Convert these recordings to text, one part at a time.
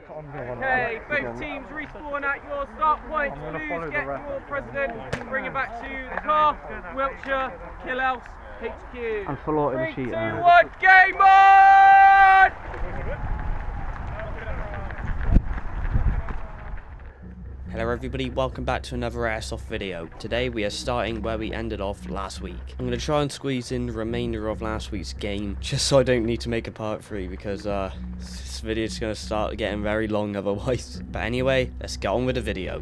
Okay, both teams respawn at your start point. Lose, get your president, bring it back to the car. Wiltshire, Kill House, HQ. I'm floating the sheet. 3, 2, 1, game on! Hello everybody, welcome back to another Airsoft video. Today we are starting where we ended off last week. I'm going to try and squeeze in the remainder of last week's game, just so I don't need to make a part 3 because this video is going to start getting very long otherwise. But anyway, let's get on with the video.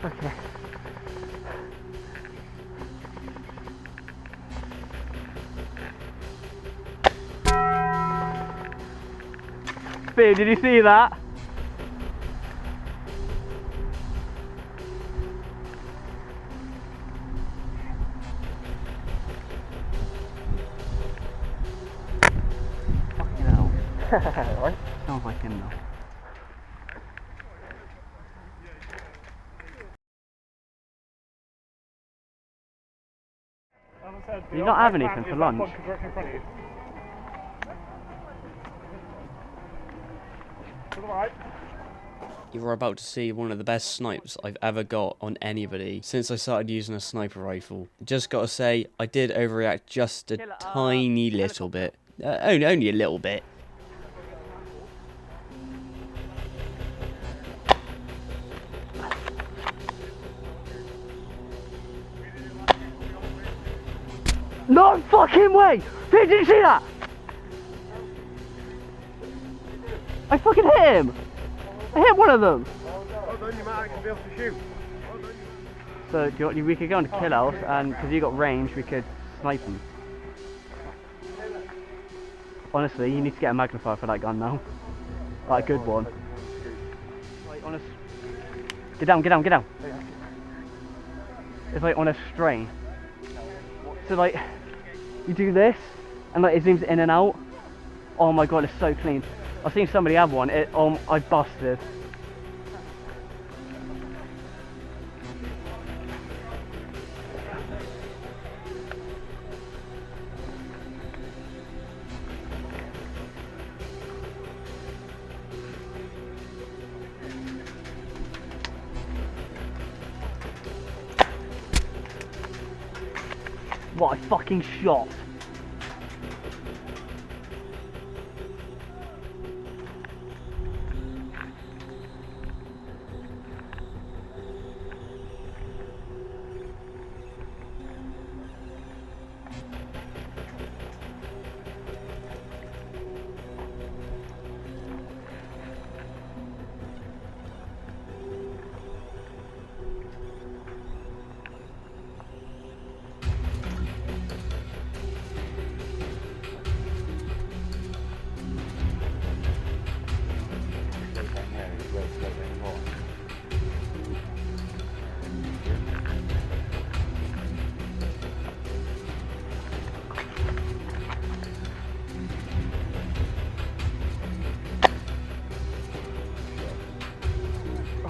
Okay. Babe, did you see that? Fucking hell. Right? Sounds like him though. You don't have anything for lunch? You're about to see one of the best snipes I've ever got on anybody since I started using a sniper rifle. Just gotta say, I did overreact just a tiny little bit. Only a little bit. No fucking way! Dude, did you see that? I fucking hit him! I hit one of them! Well done, you might actually be able to shoot. So, we could go on to Kill House, and because you got range, we could snipe him. Honestly, you need to get a magnifier for that gun now. Like a good one. Like, honest. Get down, get down, get down! It's like on a strain. So like, you do this, and like it zooms in and out. Oh my god, it's so clean. I've seen somebody have one, I busted. What a fucking shot!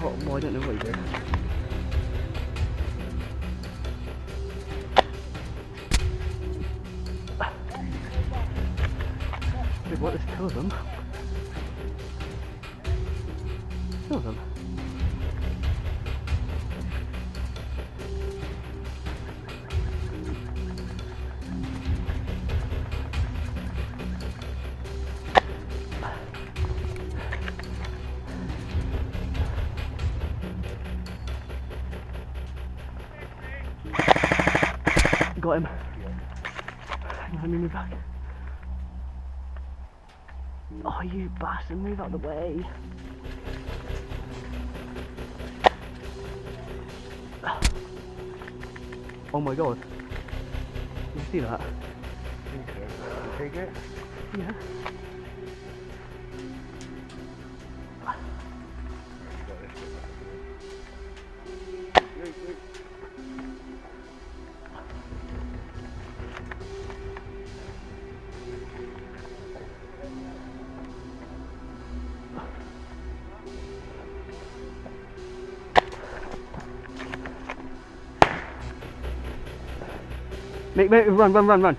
Oh, well, I don't know what you did. Wait, what? There's two of them? Two of them? Got him. Let me move back. Oh, you bastard, move out of the way. Oh my god. Did you see that? Take it? Yeah. Mate, run.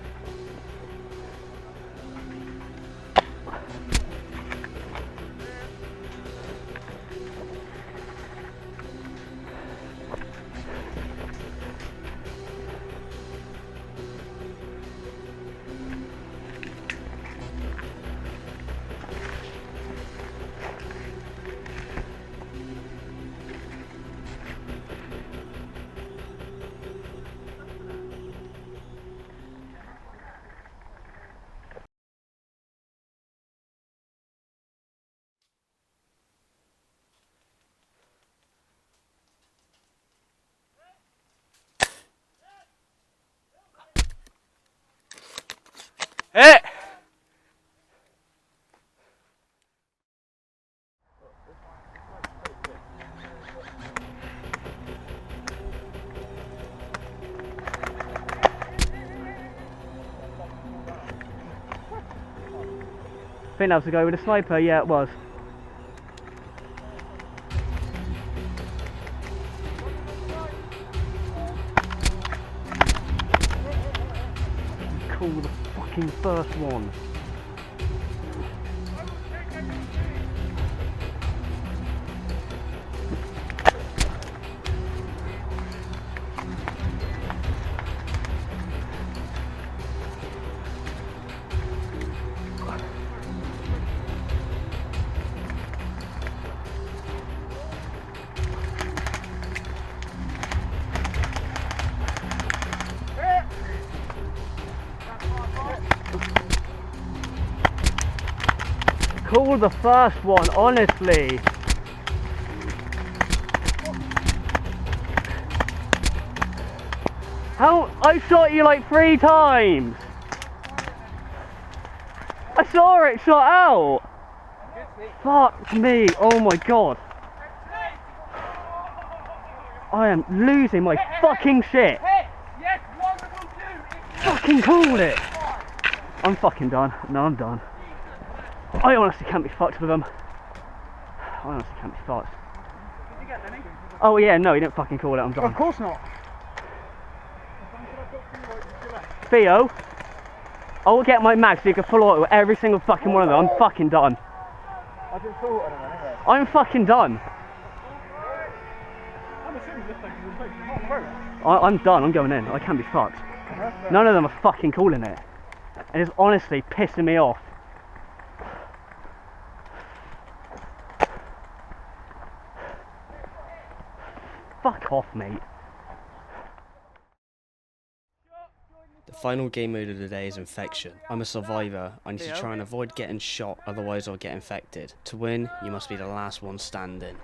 Hit! I think that was the guy with the sniper, yeah it was. Call the fucking first one. Call the first one, honestly. How? I shot you like 3 times. I saw it shot out. Fuck me, oh my god. I am losing my fucking shit. Fucking call it. I'm fucking done. No, I'm done. I honestly can't be fucked with them. I honestly can't be fucked. Did you get any? Oh yeah, no, he didn't fucking call it, I'm done. Of course not. Theo, I will get my mag so you can full auto every single fucking one of them. I'm fucking done. I just thought of them anyway. I'm fucking done. I'm assuming this place is a place you can't I'm done, I'm going in. I can't be fucked. None of them are fucking calling it. And it's honestly pissing me off. Fuck off, mate. The final game mode of the day is Infection. I'm a survivor. I need to try and avoid getting shot, otherwise I'll get infected. To win, you must be the last one standing.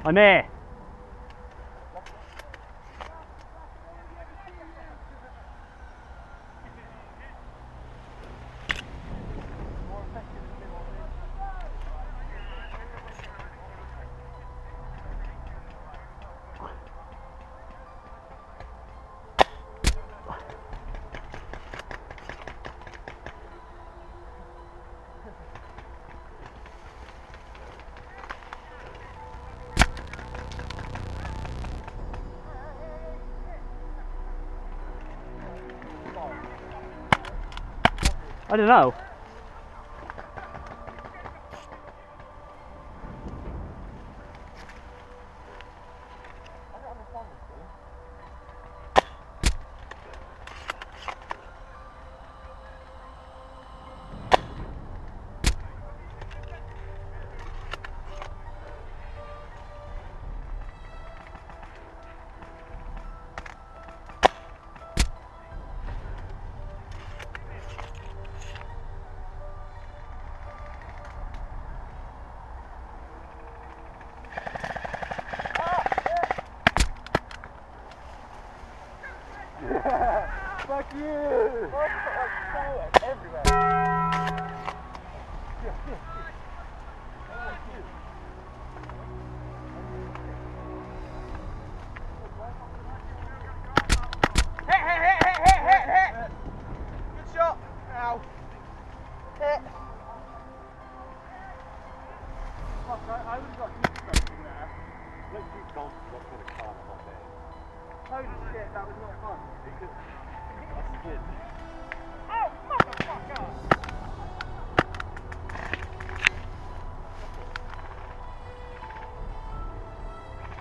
I'm here. I don't know. Fuck you! Like everywhere. Hit! Good shot. Ow. Hit. Fuck, I would have got heat stroke in there. Let's keep going. That's for the car all day. Holy shit, that was not fun. Because I skid. Oh, motherfucker!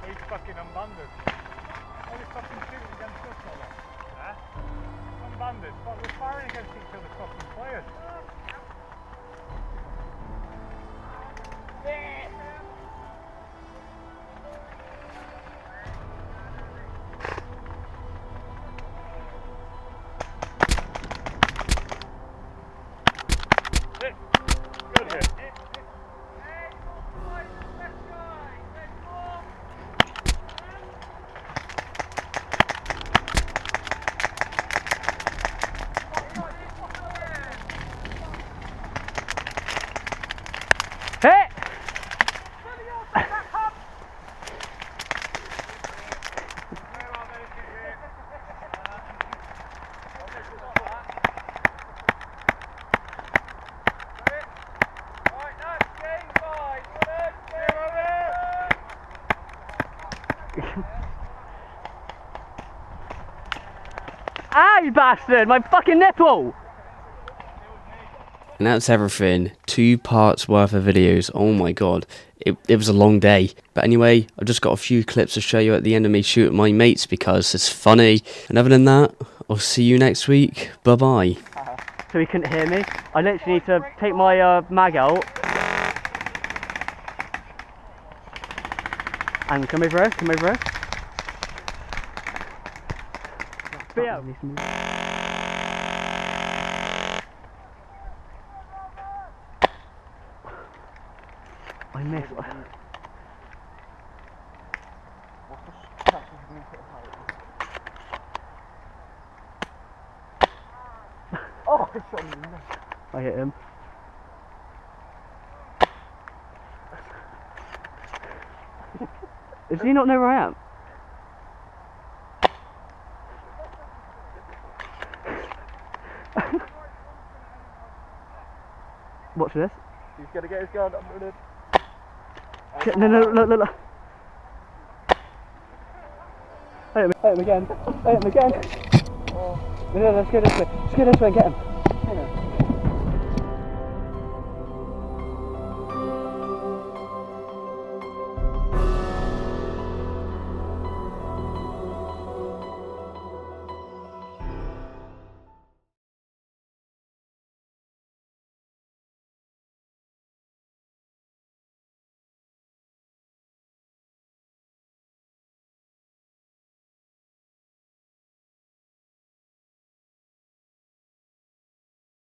He's fucking unbanded. All these fucking shooting against us all that. Huh? Unbanded. But we're firing against each other fucking players. Good hit. Hit! Ah, you bastard! My fucking nipple! And that's everything. 2 parts worth of videos. Oh my god. It was a long day. But anyway, I've just got a few clips to show you at the end of me shooting my mates because it's funny. And other than that, I'll see you next week. Bye bye. So he couldn't hear me. I literally need to take my mag out. And come over here, come over here. Theo. I missed. Oh, I shot him in the neck. I hit him. Does he not know where I am? Watch this. He's gonna get his gun. I'm running. No, look. Hit him again. Hit him again. Oh. No, let's go this way. Let's go this way and get him.